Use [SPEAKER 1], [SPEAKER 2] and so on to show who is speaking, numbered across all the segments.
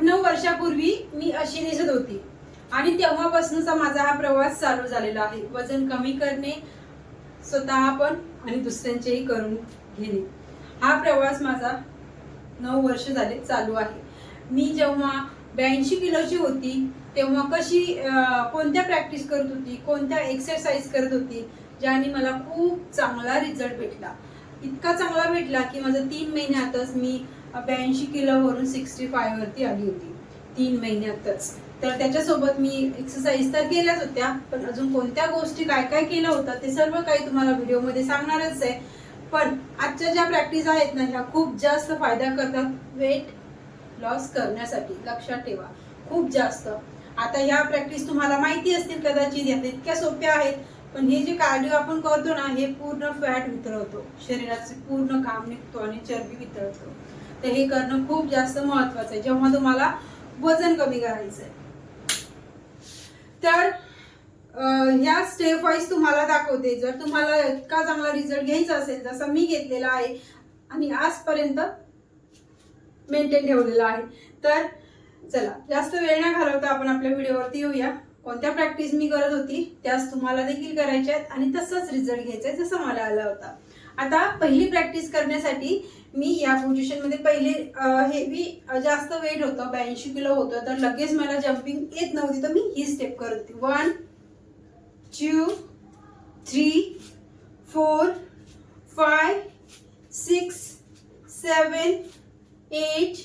[SPEAKER 1] 8-9 वर्षापूर्वी मी अशी दिसत होती आणि तेव्हापासूनचा माझा हा प्रवास चालू झालेला आहे. वजन कमी करणे, स्वतः पण आणि दुसऱ्यांचेही करून घेणे. हा प्रवास माझा 9 वर्ष झाले चालू आहे. मी जेव्हा 82 किलोची होती तेव्हा कोणत्या प्रॅक्टिस करत होती, कोणत्या एक्सरसाइज करत होती, ज्याने मला खूप चांगला रिझल्ट भेटला. इतका चांगला भेटला की माझं 3 महिन्यातच मी 82 किलोवरून 65 वरती आली होती 3 महिन्यातच. तर त्याच्यासोबत मी एक्सरसाइज तर केल्याच होत्या, पण अजून कोणत्या गोष्टी काय काय केलं होतं ते सर्व काही तुम्हाला व्हिडिओमध्ये सांगणारच आहे. पण आजच्या ज्या प्रॅक्टिस आहेत ना, ह्या खूप जास्त फायदा करतात वेट लॉस करण्यासाठी. लक्षात ठेवा, खूप जास्त. आता ह्या प्रॅक्टिस तुम्हाला माहिती असतील कदाचित, या इतक्या सोप्या आहेत. पण हे जे कार्डिओ आपण करतो ना, हे पूर्ण फॅट वितळवतो, शरीराचे पूर्ण घाम निघतो आणि चरबी वितळतो. तर हे करणं खूप जास्त महत्वाचं आहे जेव्हा तुम्हाला वजन कमी करायचंय. तर ह्या स्टेप वाईज तुम्हाला दाखवते. जर तुम्हाला इतका चांगला रिझल्ट घ्यायचा असेल जसा मी घेतलेला आहे आणि आजपर्यंत मेंटेन ठेवलेला आहे, तर चला जास्त वेळ न घालवता आपण आपल्या व्हिडिओवरती येऊया. कोणत्या प्रॅक्टिस मी करत होती त्याच तुम्हाला देखील करायच्या आहेत आणि तसंच रिझल्ट घ्यायचा आहे जसं मला आला होता. आता पहिली प्रॅक्टिस करण्यासाठी मी या पोझिशन मध्ये पहिले हेवी जास्त वेट होतं, 82 किलो होतं, तर लगेच मला जम्पिंग येत नव्हती, तर मी ही स्टेप करत होती. 1 2 3 4 5 6 7 8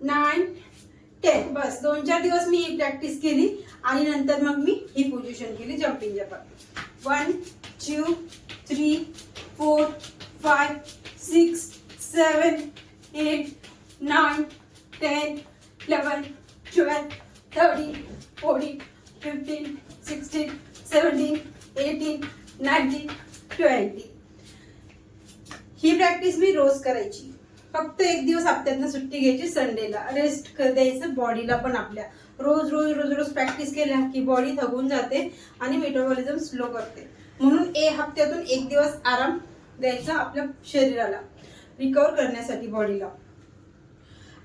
[SPEAKER 1] 9 10. बस 2-4 दिवस मी ही प्रॅक्टिस केली आणि नंतर मग मी ही पोझिशन केली जम्पिंग जॅक. 1 2 3 4 5 6 7 8 9 10 11 12 13 14 15 16 17 18 19 20. ही प्रॅक्टिस मी रोज करायची. फक्त एक दिवस हप्त्यातनं सुट्टी घ्यायची, संडेला रेस्ट द्यायचं बॉडीला पण आपल्या. रोज रोज रोज रोज प्रॅक्टिस केल्या की बॉडी थकून जाते आणि मेटाबॉलिझम स्लो करते. म्हणून हप्त्यातून एक दिवस आराम द्यायचा आपल्या शरीराला रिकवर करण्यासाठी, बॉडीला.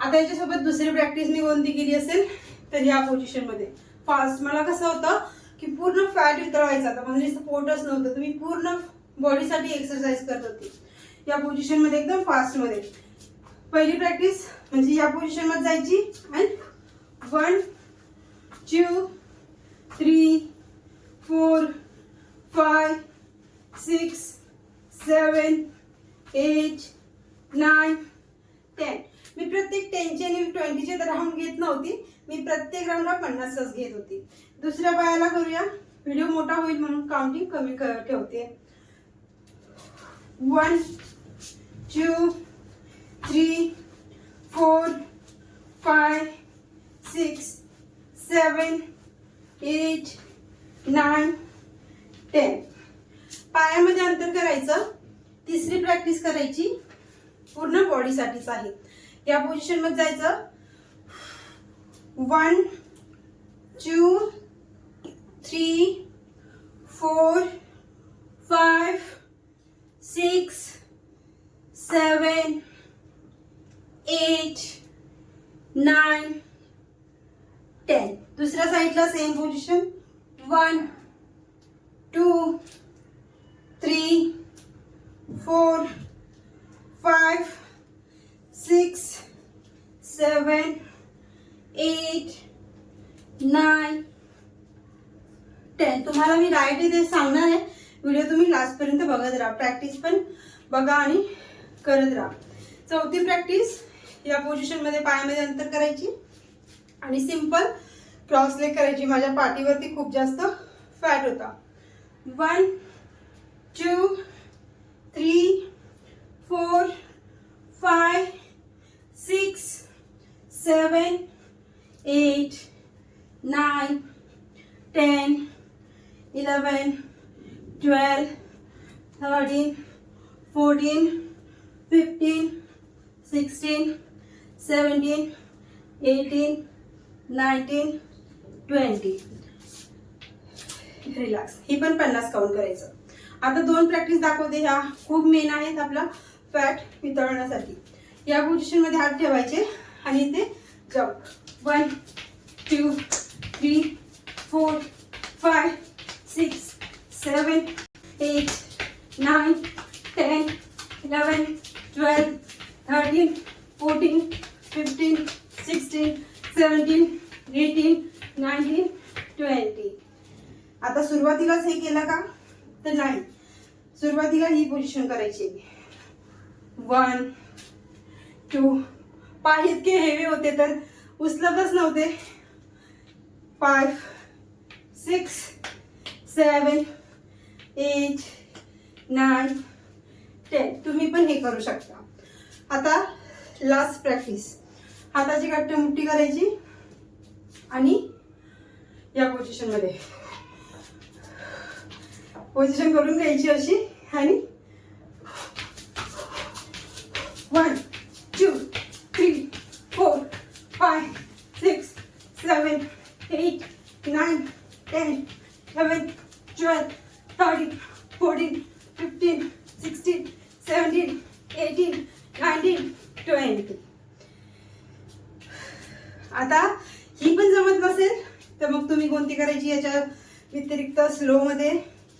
[SPEAKER 1] आता याच्यासोबत दुसरी प्रॅक्टिस मी कोणती केली असेल तर ह्या पोझिशन मध्ये फास्ट. मला कसं होतं की पूर्ण फॅट वितळवायचा होता, म्हणजे पोटच नव्हतं, तर मी पूर्ण बॉडीसाठी एक्सरसाइज करत होती या पोझिशन मध्ये एकदम फास्ट मध्ये. पहिली प्रॅक्टिस म्हणजे या पोझिशन मध्ये जायची आणि 1 2 3 4 5 6 7 8 9 10. मी प्रत्येक 10चे आणि 20चे तर राऊंड घेत नव्हती, मी प्रत्येक राऊंडला 50च घेत होती. दुसऱ्या पायाला करूया, व्हिडिओ मोठा होईल म्हणून काउंटिंग कमी ठेवते. 1 2 3 4 5 6 7 8 9 10. पायामध्ये अंतर करायचं. तिसरी प्रॅक्टिस करायची पूर्ण बॉडीसाठीच आहे. या पोझिशन मध्ये जायचं. 1 2 3 4 5 6 7 8 9 10. दुसऱ्या साईडला सेम पोझिशन. 1 2 3 4 5 6 7 8 9 10. तुम्हाला मी राईट इथे सांगणार आहे, व्हिडिओ तुम्ही लास्ट पर्यंत बघत राहा. प्रॅक्टिस पण बघा आणि करत राहा. चौथी प्रॅक्टिस या पोझिशन मध्ये पायामध्ये अंतर करायची आणि सिंपल क्रॉस लेग करायची. माझ्या पाठीवरती खूप जास्त फॅट होता. 1 2 3 4 5 6 7 8 9 10 11 12 13 14 15 16 17 18 19 20. रिलॅक्स. ही पण 50 काउंट करायचं. आता 2 प्रॅक्टिस दाखवते, ह्या खूप मेन आहेत आपला फॅट वितळण्यासाठी. या पोझिशन मध्ये हात ठेवायचे आणि इथे जम्प. 1 2 3 4 5 6 7 8 9 10 11 12 13 14 15 16 17 18 19 20. आता सुरुवातीलाच हे केलं का तर नाही, सुरुवातीला ही पोझिशन करायची. 1 2 पाय इतके हेवी होते तर उचलतच नव्हते. 5 6 7 8 9 10. तुम्ही पण हे करू शकता. आता लास्ट प्रॅक्टिस. हाताची घट्ट मुठ्ठी करायची आणि या पोझिशन मध्ये पोझिशन करून घ्यायची अशी आणि 1 2 3 4 5 6 7 8 9 10 11 12 13 14 15 16 17 18 19 20. आता ही पण जमत नसेल तर मग तुम्ही कोणती करायची याच्या व्यतिरिक्त स्लो मध्ये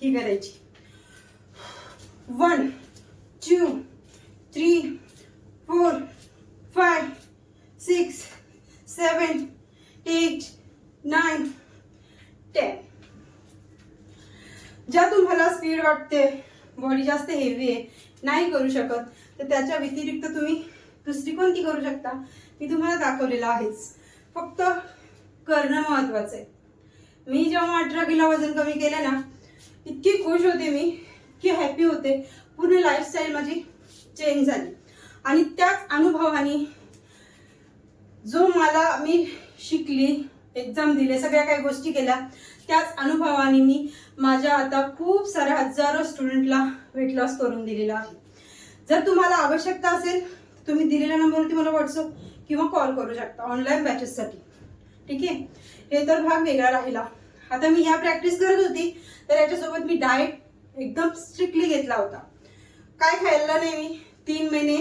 [SPEAKER 1] ही करायची. 1 2 3 4 5 6 7 8 9 10. ज्या तुम्हाला स्पीड वाटते, बॉडी जास्त हेवी आहे, नाही करू शकत, तर त्याच्या व्यतिरिक्त तुम्ही दुसरी कोणती करू शकता मी तुम्हाला दाखवलेलं आहेच. फक्त करणं महत्वाचं आहे. मी जेव्हा 18 किलो वजन कमी केलं ना, इतकी खुश होते मी, इतकी हॅपी होते. पूर्ण लाईफस्टाईल माझी चेंज झाली आणि त्याच अनुभवाने जो मला मी शिकली, एक्झाम दिले, सगळ्या काही गोष्टी केल्या, त्याच अनुभवाने मी माझ्या आता खूप साऱ्या हजारो स्टुडंटला वेट लॉस करून दिलेला आहे. जर तुम्हाला आवश्यकता असेल तुम्ही दिलेल्या नंबरवरती मला व्हॉट्सअप किंवा कॉल करू शकता ऑनलाईन बॅचेससाठी. ठीक आहे, हे तर भाग वेगळा राहिला. आता मी ह्या प्रॅक्टिस करत होती तर याच्यासोबत मी डाएट एकदम स्ट्रिक्टली घेतला होता. काय खायला नाही मी 3 महिने.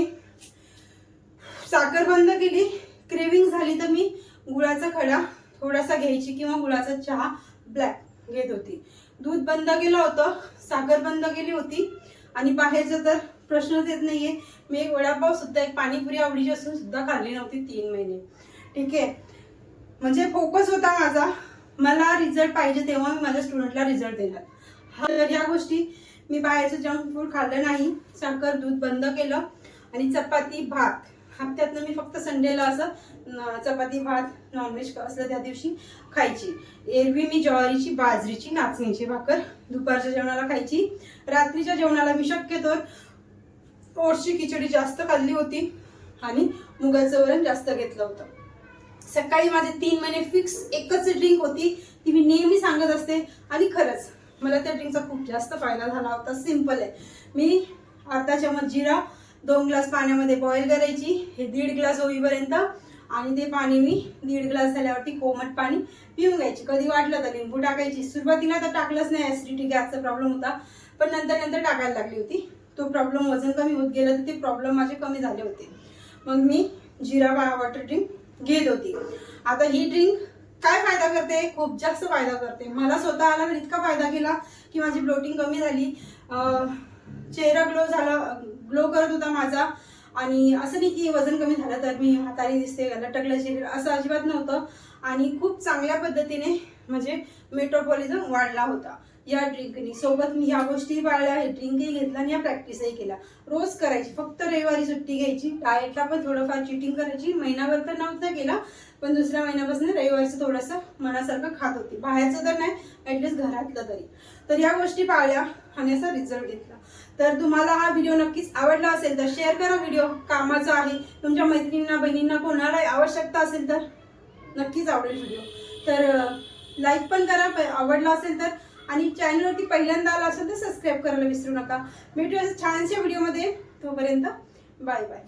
[SPEAKER 1] साखर बंद केली, क्रेविंग झाली तर मी गुळाचा खडा थोडासा घ्यायची किंवा गुळाचा चहा ब्लॅक घेत होती. दूध बंद केलं होतं, साखर बंद केली होती आणि बाहेरचं तर प्रश्नच येत नाहीये. मी एक वडापाव सुद्धा, एक पाणीपुरी आवडीची असून सुद्धा खाल्ली नव्हती 3 महिने. ठीक आहे, म्हणजे फोकस होता माझा, मला रिझल्ट पाहिजे तेव्हा मी माझ्या स्टुडंटला रिझल्ट देणार. तर या गोष्टी मी बाहेरचं जंक फूड खाल्लं नाही, साखर दूध बंद केलं आणि चपाती भात हप्त्यातनं मी फक्त संडेला असं चपाती भात नॉनव्हेज असलं त्या दिवशी खायची. एरवी मी ज्वारीची, बाजरीची, नाचणीची भाकर दुपारच्या जेवणाला खायची. रात्रीच्या जेवणाला मी शक्यतो ओट्सची खिचडी जास्त खाल्ली होती आणि मुगाचं वरण जास्त घेतलं होतं. सकाळी माझे 3 महिने फिक्स एकच ड्रिंक होती, ती मी नेहमी सांगत असते आणि खरंच मला त्या ड्रिंकचा खूप जास्त फायदा झाला होता. सिंपल आहे, मी अर्धा चमच जिरा 2 ग्लास पाण्यामध्ये बॉईल करायची, हे 1.5 ग्लास होईपर्यंत, आणि ते पाणी मी 1.5 ग्लास झाल्यावरती कोमट पाणी पिऊन घ्यायची. कधी वाटलं तर लिंबू टाकायची. सुरुवातीला तर टाकलंच नाही, ऍसिडिटी गॅसचा प्रॉब्लेम होता, पण नंतर नंतर टाकायला लागली होती. तो प्रॉब्लेम वजन कमी होत गेलं तर ते प्रॉब्लेम माझे कमी झाले होते. मग मी जिरा वॉटर ड्रिंक घेत होती. आता ही ड्रिंक काय फायदा करते, खूप जास्त फायदा करते. मला स्वतःला इतका फायदा केला की माझी ब्लोटिंग कमी झाली, चेहरा ग्लो करत होता माझा. आणि असं नाही की वजन कमी झालं तर मी म्हातारी दिसते, लटकलं शरीर, असं अजिबात नव्हतं. आणि खूप चांगल्या पद्धतीने म्हणजे मेटाबॉलिझम वाढला होता या ड्रिंकनी. सोबत मी ह्या गोष्टी पाळल्या, हे ड्रिंकही घेतलं आणि या प्रॅक्टिसही केल्या. रोज करायची, फक्त रविवारी सुट्टी घ्यायची. डाएटला पण थोडंफार चिटिंग करायची. महिनाभर तर नव्हतं केला, पण दुसऱ्या महिन्यापासून रविवारचं थोडंसं मनासारखं खात होती. बाहेरचं तर नाही, ॲटलिस्ट घरातलं तरी. तर या गोष्टी पाळल्या आणि असा रिझल्ट घेतला. तर तुम्हाला हा व्हिडिओ नक्कीच आवडला असेल तर शेअर करा. व्हिडिओ कामाचा आहे, तुमच्या मैत्रिणींना, बहिणींना, कोणाला आवश्यकता असेल तर नक्कीच आवडेल व्हिडिओ. तर लाईक पण करा आवडला असेल तर, आणि चॅनलवरती पहिल्यांदा आला असेल तर सबस्क्राईब करायला विसरू नका. भेटूया छानशा व्हिडिओमध्ये. तोपर्यंत बाय बाय.